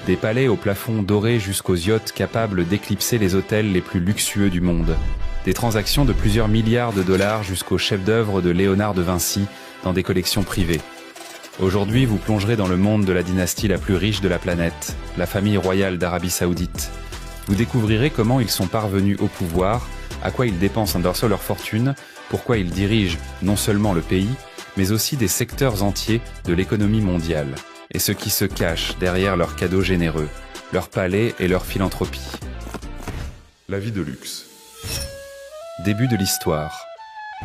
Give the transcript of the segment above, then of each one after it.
Des palais aux plafonds dorés jusqu'aux yachts capables d'éclipser les hôtels les plus luxueux du monde. Des transactions de plusieurs milliards de dollars jusqu'aux chefs-d'œuvre de Léonard de Vinci dans des collections privées. Aujourd'hui, vous plongerez dans le monde de la dynastie la plus riche de la planète, la famille royale d'Arabie Saoudite. Vous découvrirez comment ils sont parvenus au pouvoir, à quoi ils dépensent un dorso leur fortune, pourquoi ils dirigent non seulement le pays, mais aussi des secteurs entiers de l'économie mondiale, et ce qui se cache derrière leurs cadeaux généreux, leurs palais et leur philanthropie. La vie de luxe. Début de l'histoire.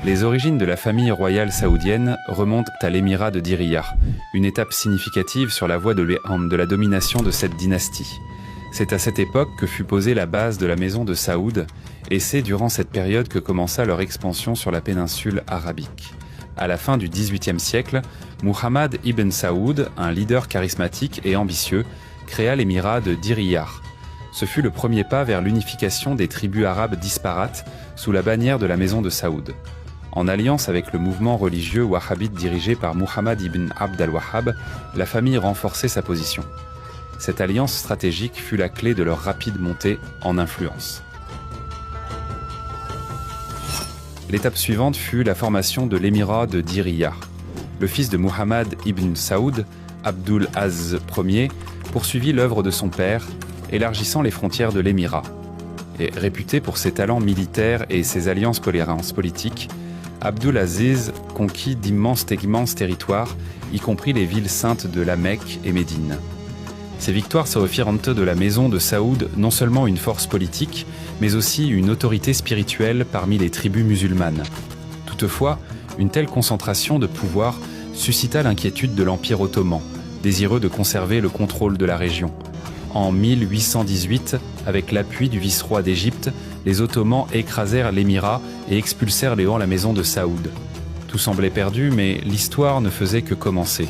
Les origines de la famille royale saoudienne remontent à l'émirat de Diriyah, une étape significative sur la voie de la domination de cette dynastie. C'est à cette époque que fut posée la base de la maison de Saoud, et c'est durant cette période que commença leur expansion sur la péninsule arabique. À la fin du XVIIIe siècle, Muhammad ibn Saoud, un leader charismatique et ambitieux, créa l'émirat de Diriyah. Ce fut le premier pas vers l'unification des tribus arabes disparates sous la bannière de la maison de Saoud. En alliance avec le mouvement religieux wahhabite dirigé par Muhammad ibn Abd al-Wahhab, la famille renforçait sa position. Cette alliance stratégique fut la clé de leur rapide montée en influence. L'étape suivante fut la formation de l'émirat de Diriyah. Le fils de Muhammad ibn Saoud, Abdul Aziz Ier, poursuivit l'œuvre de son père, élargissant les frontières de l'émirat. Et réputé pour ses talents militaires et ses alliances politiques, Abdul Aziz conquit d'immenses territoires, y compris les villes saintes de la Mecque et Médine. Ces victoires se refirent de la maison de Saoud non seulement une force politique, mais aussi une autorité spirituelle parmi les tribus musulmanes. Toutefois, une telle concentration de pouvoir suscita l'inquiétude de l'Empire ottoman, désireux de conserver le contrôle de la région. En 1818, avec l'appui du vice-roi d'Égypte, les Ottomans écrasèrent l'émirat et expulsèrent la maison de Saoud. Tout semblait perdu, mais l'histoire ne faisait que commencer.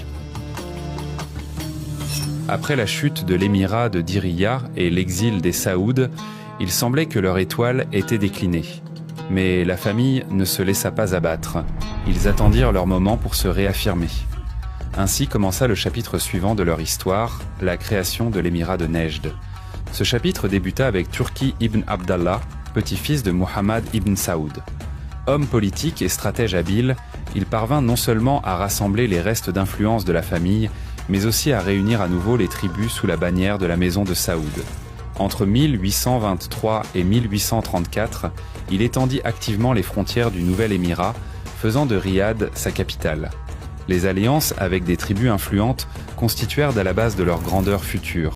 Après la chute de l'émirat de Diriyah et l'exil des Saouds, il semblait que leur étoile était déclinée. Mais la famille ne se laissa pas abattre. Ils attendirent leur moment pour se réaffirmer. Ainsi commença le chapitre suivant de leur histoire, la création de l'émirat de Nejd. Ce chapitre débuta avec Turki ibn Abdallah, petit-fils de Muhammad ibn Saoud. Homme politique et stratège habile, il parvint non seulement à rassembler les restes d'influence de la famille, mais aussi à réunir à nouveau les tribus sous la bannière de la maison de Saoud. Entre 1823 et 1834, il étendit activement les frontières du nouvel émirat, faisant de Riyad sa capitale. Les alliances avec des tribus influentes constituèrent à la base de leur grandeur future.